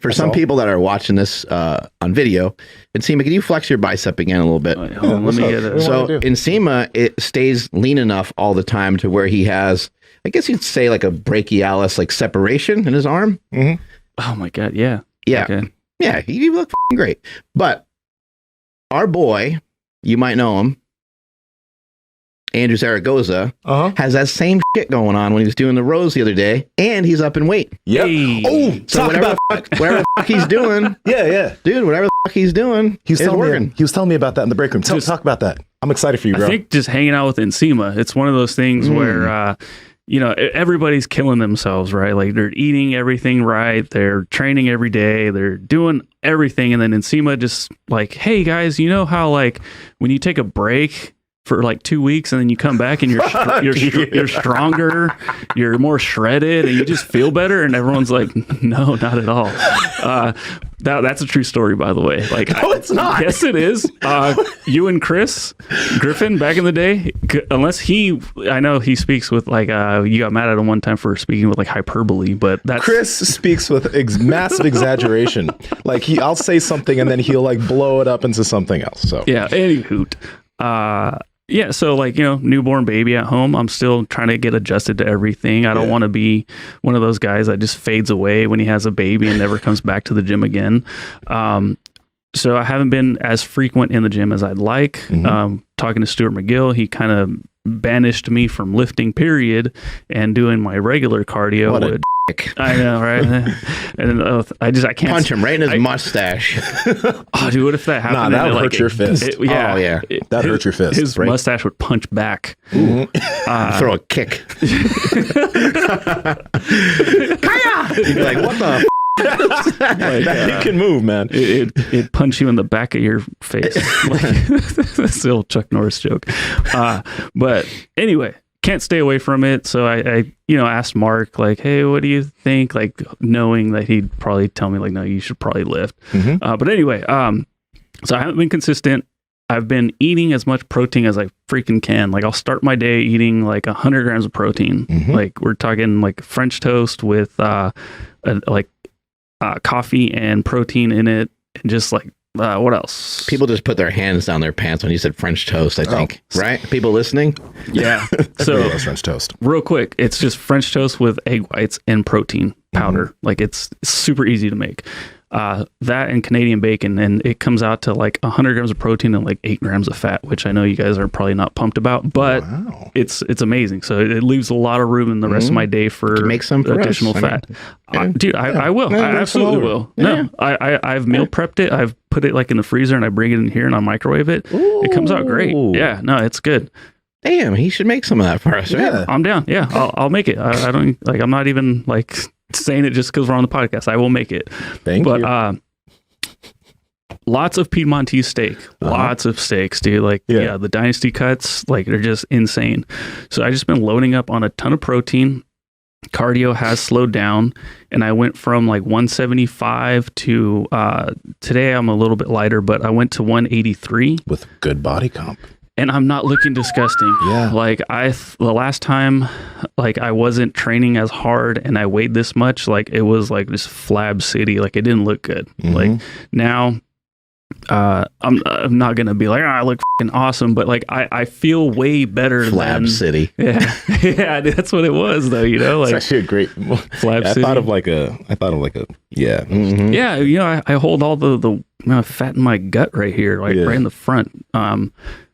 For some people that are watching this on video, Nsima, can you flex your bicep again a little bit? Let me get it. So Nsima, it stays lean enough all the time to where he has, I guess you'd say like a brachialis, like separation in his arm. Mm-hmm. Oh my God. Yeah. Yeah. Okay. Yeah. He look great. But our boy, you might know him, Andrew Zaragoza, has that same shit going on when he was doing the rows the other day, and he's up in weight. Yep. Hey. Oh, So whatever the fuck he's doing, dude, whatever the fuck he's doing, he was telling me about that in the break room. Talk about that. I'm excited for you, bro. I think just hanging out with Nsima, it's one of those things where, everybody's killing themselves, right? Like they're eating everything right. They're training every day. They're doing everything. And then Nsima just like, hey guys, you know how like when you take a break for like 2 weeks and then you come back and you're stronger, you're more shredded, and you just feel better. And everyone's like, no, not at all. That's a true story, by the way. Like, no, it's not. Yes, it is. You and Chris Griffin back in the day, unless I know he speaks with like, you got mad at him one time for speaking with like hyperbole, but that's Chris speaks with massive exaggeration. Like I'll say something and then he'll like blow it up into something else. So yeah. Any hoot. Yeah, so like, newborn baby at home, I'm still trying to get adjusted to everything. I don't want to be one of those guys that just fades away when he has a baby and never comes back to the gym again. So I haven't been as frequent in the gym as I'd like. Talking to Stuart McGill, he kind of banished me from lifting, period, and doing my regular cardio. What a I know, right? And I can't punch him right in his mustache. Oh, dude, what if that happened? Nah, that would hurt your fist. That hurt your fist. His mustache would punch back. Throw a kick. You'd be like, what the you can move, man. It'd punch you in the back of your face. That's the old Chuck Norris joke. But anyway, can't stay away from it. So I asked Mark, like, hey, what do you think? Like, knowing that he'd probably tell me, like, no, you should probably lift. But anyway, so I haven't been consistent. I've been eating as much protein as I freaking can. Like, I'll start my day eating like 100 grams of protein. Like, we're talking like French toast with coffee and protein in it, and just like what else? People just put their hands down their pants when you said French toast, I think. Right? People listening? Yeah. So French toast. Real quick, it's just French toast with egg whites and protein powder. Like, it's super easy to make. That and Canadian bacon, and it comes out to like 100 grams of protein and like 8 grams of fat, which I know you guys are probably not pumped about, but it's amazing. So it leaves a lot of room in the rest of my day for make some for additional fat. Dude, I will. I absolutely will. No, I've meal prepped it. I've put it like in the freezer and I bring it in here and I microwave it. It comes out great. Yeah, no, it's good. Damn, he should make some of that for us. Yeah, I'm down. Yeah, I'll make it. I don't like. I'm not even like saying it just because we're on the podcast. I will make it. Thank you. Lots of Piedmontese steak. Lots of steaks, dude. Like, the Dynasty cuts, like, they're just insane. So I just been loading up on a ton of protein. Cardio has slowed down, and I went from like 175 to today I'm a little bit lighter, but I went to 183 with good body comp. And I'm not looking disgusting. Yeah. Like the last time, like I wasn't training as hard and I weighed this much, like it was like this flab city. Like it didn't look good. Like now, I'm not going to be like, I look fucking awesome, but like I feel way better Flab City. Yeah. Yeah. That's what it was though, Like, it's actually a great Flab City. I thought of like a yeah. Yeah. I hold all the fat in my gut right here, like right in the front.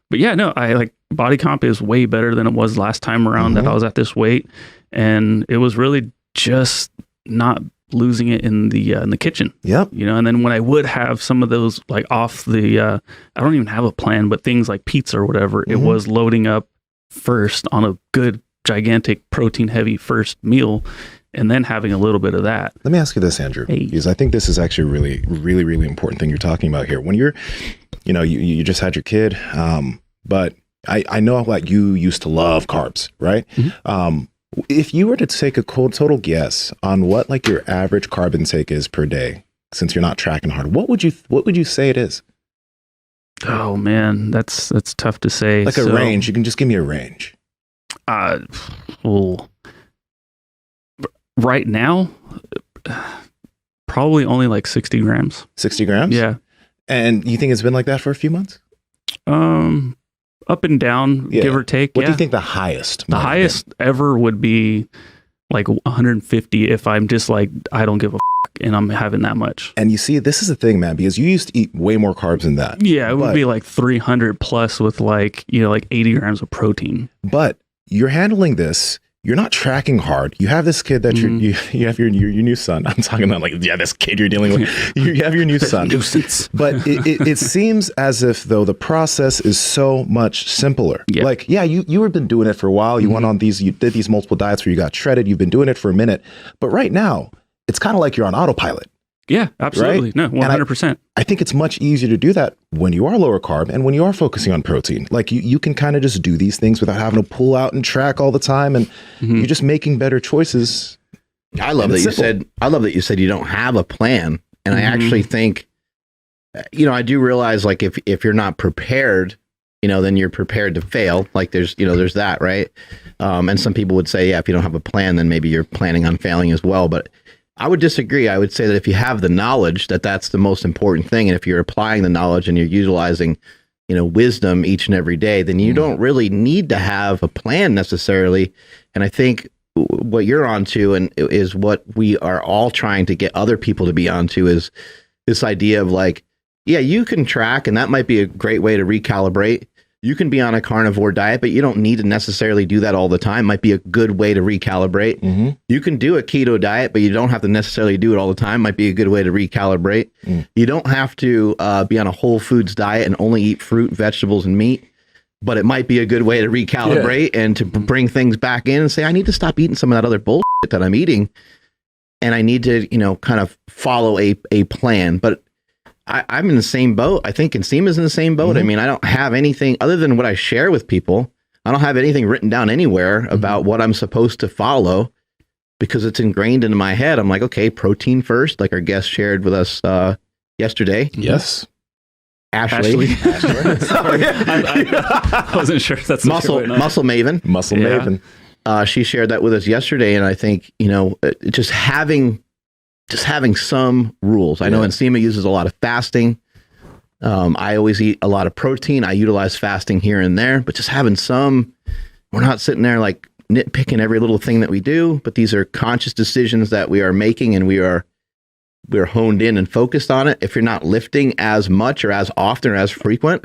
But yeah, no, I like body comp is way better than it was last time around that I was at this weight. And it was really just not losing it in the kitchen. Yep. And then when I would have some of those like off the, I don't even have a plan, but things like pizza or whatever, it was loading up first on a good, gigantic protein heavy first meal and then having a little bit of that. Let me ask you this, Andrew, because I think this is actually a really, really, really important thing you're talking about here. When you're, you just had your kid, but I know like you used to love carbs, right? If you were to take a total guess on what like your average carb intake is per day, since you're not tracking hard, what would you say it is? Oh man, that's tough to say. Like a range. You can just give me a range. Well, right now, probably only like 60 grams. 60 grams? Yeah. And you think it's been like that for a few months? Up and down, give or take. What do you think the highest? The highest ever would be like 150 if I'm just like, I don't give a and I'm having that much. And you see, this is the thing, man, because you used to eat way more carbs than that. Yeah, it would be like 300 plus with like, like 80 grams of protein. But you're handling this. You're not tracking hard. You have this kid that you have your new son. I'm talking about like, this kid you're dealing with. You have your new son. Nuisance. But it seems as if though the process is so much simpler. Yeah. Like, you have been doing it for a while. You went on you did these multiple diets where you got shredded. You've been doing it for a minute. But right now, it's kind of like you're on autopilot. Yeah, absolutely. Right? No, 100%. I think it's much easier to do that when you are lower carb and when you are focusing on protein. Like you can kind of just do these things without having to pull out and track all the time, and you're just making better choices. I love that you said you don't have a plan, and I actually think, I do realize like if you're not prepared, then you're prepared to fail. Like there's that, right? And some people would say, if you don't have a plan, then maybe you're planning on failing as well. But I would disagree. I would say that if you have the knowledge, that's the most important thing. And if you're applying the knowledge and you're utilizing, wisdom each and every day, then you don't really need to have a plan necessarily. And I think what you're onto and is what we are all trying to get other people to be onto is this idea of like, you can track, and that might be a great way to recalibrate. You can be on a carnivore diet, but you don't need to necessarily do that all the time. Might be a good way to recalibrate. You can do a keto diet, but you don't have to necessarily do it all the time. Might be a good way to recalibrate. You don't have to be on a whole foods diet and only eat fruit, vegetables, and meat, but it might be a good way to recalibrate and to bring things back in and say, I need to stop eating some of that other bullshit that I'm eating. And I need to, kind of follow a plan. But I'm in the same boat. I think Nsima's in the same boat. I mean, I don't have anything other than what I share with people. I don't have anything written down anywhere about what I'm supposed to follow because it's ingrained into my head. I'm like, okay, protein first, like our guest shared with us yesterday. Yes. Ashley. Sorry. I wasn't sure if that's Muscle Maven. Muscle Maven. She shared that with us yesterday. And I think, just having some rules. I know Nsima uses a lot of fasting. I always eat a lot of protein. I utilize fasting here and there, but just having we're not sitting there like nitpicking every little thing that we do, but these are conscious decisions that we are making, and we're honed in and focused on it. If you're not lifting as much or as often or as frequent,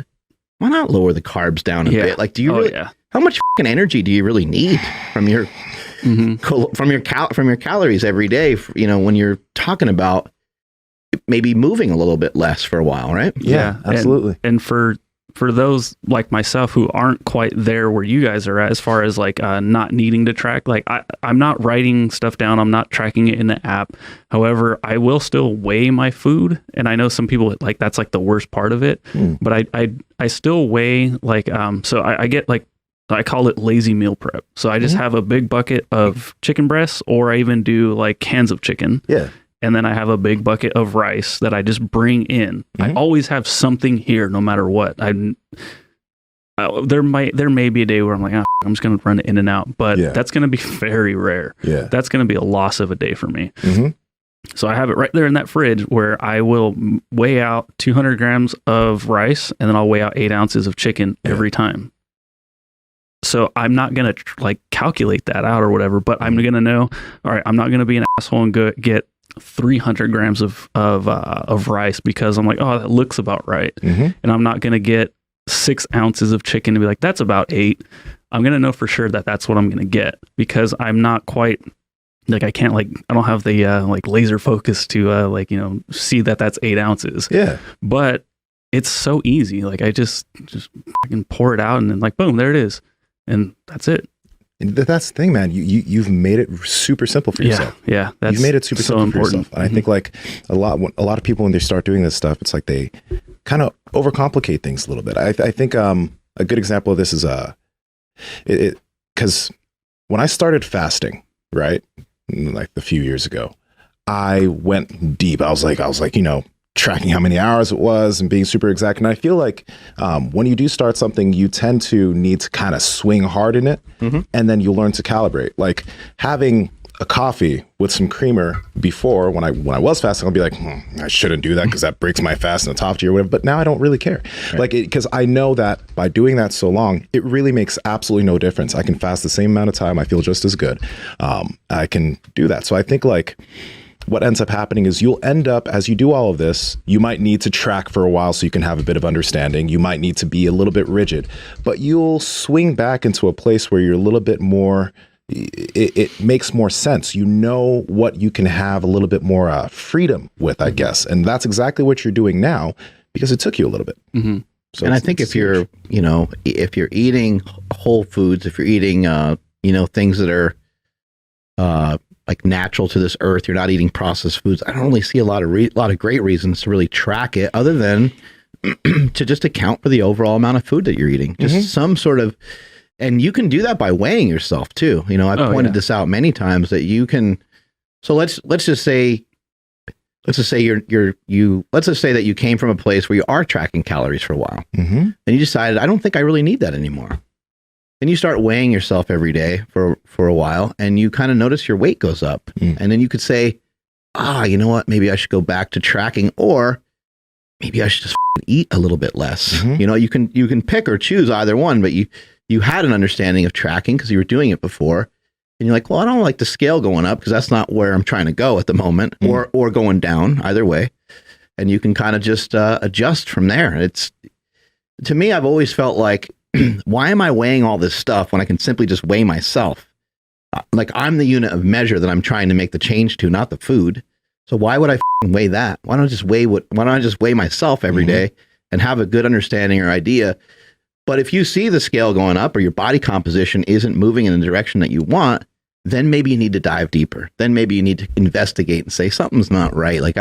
why not lower the carbs down a bit? Like, do you really, how much fucking energy do you really need from your from your calories every day, when you're talking about maybe moving a little bit less for a while, right? Yeah, absolutely. And for those like myself who aren't quite there where you guys are at, as far as like not needing to track, like I'm not writing stuff down. I'm not tracking it in the app. However, I will still weigh my food. And I know some people like, that's like the worst part of it, but I still weigh like, so I get like, I call it lazy meal prep. So I just have a big bucket of chicken breasts, or I even do like cans of chicken. Yeah. And then I have a big bucket of rice that I just bring in. I always have something here, no matter what. There may be a day where I'm like, I'm just going to run it in and out, but that's going to be very rare. Yeah. That's going to be a loss of a day for me. So I have it right there in that fridge where I will weigh out 200 grams of rice, and then I'll weigh out 8 ounces of chicken every time. So I'm not going to like calculate that out or whatever, but I'm going to know, all right, I'm not going to be an asshole and get 300 grams of rice because I'm like, oh, that looks about right. And I'm not going to get 6 ounces of chicken and be like, that's about 8. I'm going to know for sure that that's what I'm going to get, because I'm not quite like, I can't like, I don't have the like laser focus to see that that's 8 ounces. Yeah. But it's so easy. Like I just fucking pour it out and then like, boom, there it is. And that's it. And that's the thing, man. You've made it super simple for yourself. Yeah, that's you've made it super simple for yourself. And I think like a lot of people, when they start doing this stuff, it's like they kind of overcomplicate things a little bit. I think a good example of this is because when I started fasting, right, like a few years ago, I went deep. I was like, tracking how many hours it was and being super exact. And I feel like when you do start something, you tend to need to kind of swing hard in it, and then you learn to calibrate. Like having a coffee with some creamer before when I was fasting, I'll be like, I shouldn't do that because that breaks my fast in the top tier or whatever. But now I don't really care. Right. Like, because I know that by doing that so long, it really makes absolutely no difference. I can fast the same amount of time. I feel just as good. I can do that. So I think like what ends up happening is you'll end up, as you do all of this, you might need to track for a while so you can have a bit of understanding. You might need to be a little bit rigid, but you'll swing back into a place where you're a little bit more, it makes more sense. You know what you can have a little bit more freedom with, I guess. And that's exactly what you're doing now because it took you a little bit. Mm-hmm. So and I think if you're, if you're eating whole foods, if you're eating, things that are like natural to this earth, you're not eating processed foods. I don't really see a lot of great reasons to really track it other than to just account for the overall amount of food that you're eating. Just some sort of, and you can do that by weighing yourself too. I've pointed this out many times that you can. So let's just say that you came from a place where you are tracking calories for a while, and you decided, I don't think I really need that anymore. Then you start weighing yourself every day for a while, and you kind of notice your weight goes up, and then you could say, you know what? Maybe I should go back to tracking, or maybe I should just eat a little bit less. You can pick or choose either one, but you had an understanding of tracking because you were doing it before, and you're like, well, I don't like the scale going up because that's not where I'm trying to go at the moment, or going down, either way, and you can kind of just adjust from there. It's, to me, I've always felt like, why am I weighing all this stuff when I can simply just weigh myself? Like, I'm the unit of measure that I'm trying to make the change to, not the food. So why would I weigh that? Why don't I just weigh myself every day and have a good understanding or idea? But if you see the scale going up or your body composition isn't moving in the direction that you want, then maybe you need to dive deeper. Then maybe you need to investigate and say something's not right. Like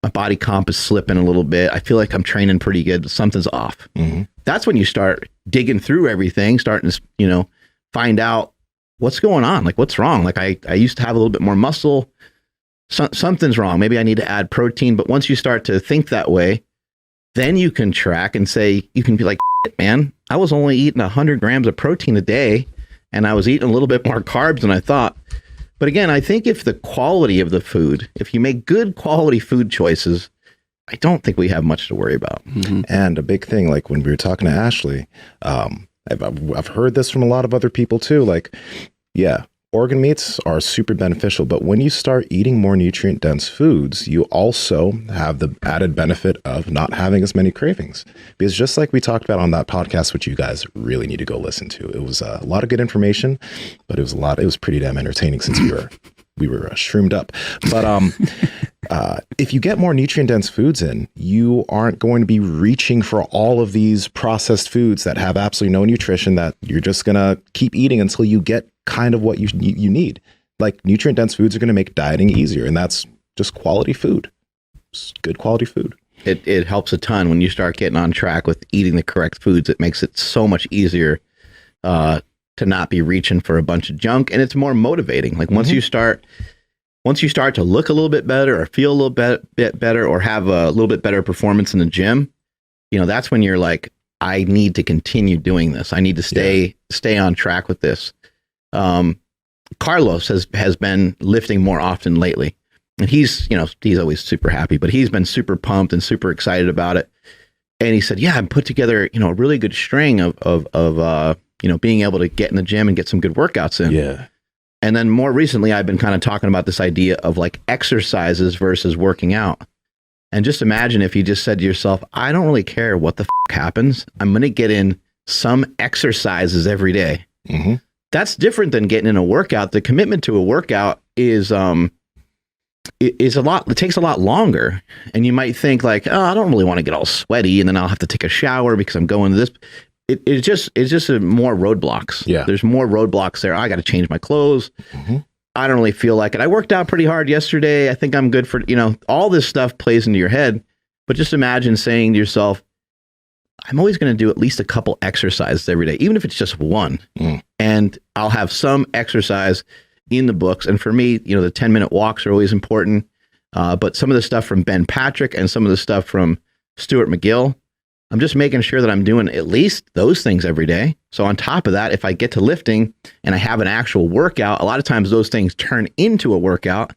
my body comp is slipping a little bit. I feel like I'm training pretty good, but something's off. That's when you start digging through everything, starting to, find out what's going on, like what's wrong. Like I used to have a little bit more muscle. Something's wrong. Maybe I need to add protein. But once you start to think that way, then you can track and say, you can be like, man, I was only eating 100 grams of protein a day, and I was eating a little bit more carbs than I thought. But again, I think if the quality of the food, if you make good quality food choices, I don't think we have much to worry about. And a big thing, like when we were talking to Ashley, I've heard this from a lot of other people too. Like, yeah, organ meats are super beneficial, but when you start eating more nutrient dense foods, you also have the added benefit of not having as many cravings. Because just like we talked about on that podcast, which you guys really need to go listen to, it was a lot of good information, but it was pretty damn entertaining since we were shroomed up. But if you get more nutrient dense foods in, you aren't going to be reaching for all of these processed foods that have absolutely no nutrition, that you're just going to keep eating until you get kind of what you need. Like, nutrient dense foods are going to make dieting easier, and that's just quality food. It's good quality food. It helps a ton when you start getting on track with eating the correct foods. It makes it so much easier to not be reaching for a bunch of junk, and it's more motivating. Like, once you start to look a little bit better, or feel a little bit better, or have a little bit better performance in the gym, that's when you're like, I need to continue doing this. I need to stay on track with this. Carlos has been lifting more often lately, and he's always super happy, but he's been super pumped and super excited about it. And he said, yeah, I put together, a really good string of being able to get in the gym and get some good workouts in. Yeah. And then more recently, I've been kind of talking about this idea of like exercises versus working out. And just imagine if you just said to yourself, I don't really care what the happens. I'm going to get in some exercises every day. That's different than getting in a workout. The commitment to a workout is a lot. It takes a lot longer. And you might think like, oh, I don't really want to get all sweaty, and then I'll have to take a shower because I'm going to this. It's just more roadblocks. Yeah. There's more roadblocks there. I got to change my clothes. I don't really feel like it. I worked out pretty hard yesterday. I think I'm good for, all this stuff plays into your head. But just imagine saying to yourself, I'm always going to do at least a couple exercises every day, even if it's just one. And I'll have some exercise in the books. And for me, the 10-minute walks are always important. But some of the stuff from Ben Patrick and some of the stuff from Stuart McGill, I'm just making sure that I'm doing at least those things every day. So on top of that, if I get to lifting and I have an actual workout, a lot of times those things turn into a workout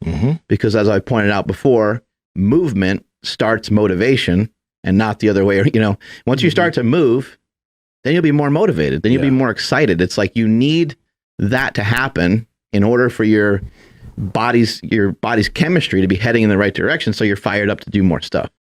because, as I pointed out before, movement starts motivation and not the other way. You know, once you start to move, then you'll be more motivated. Then you'll be more excited. It's like you need that to happen in order for your body's chemistry to be heading in the right direction. So you're fired up to do more stuff.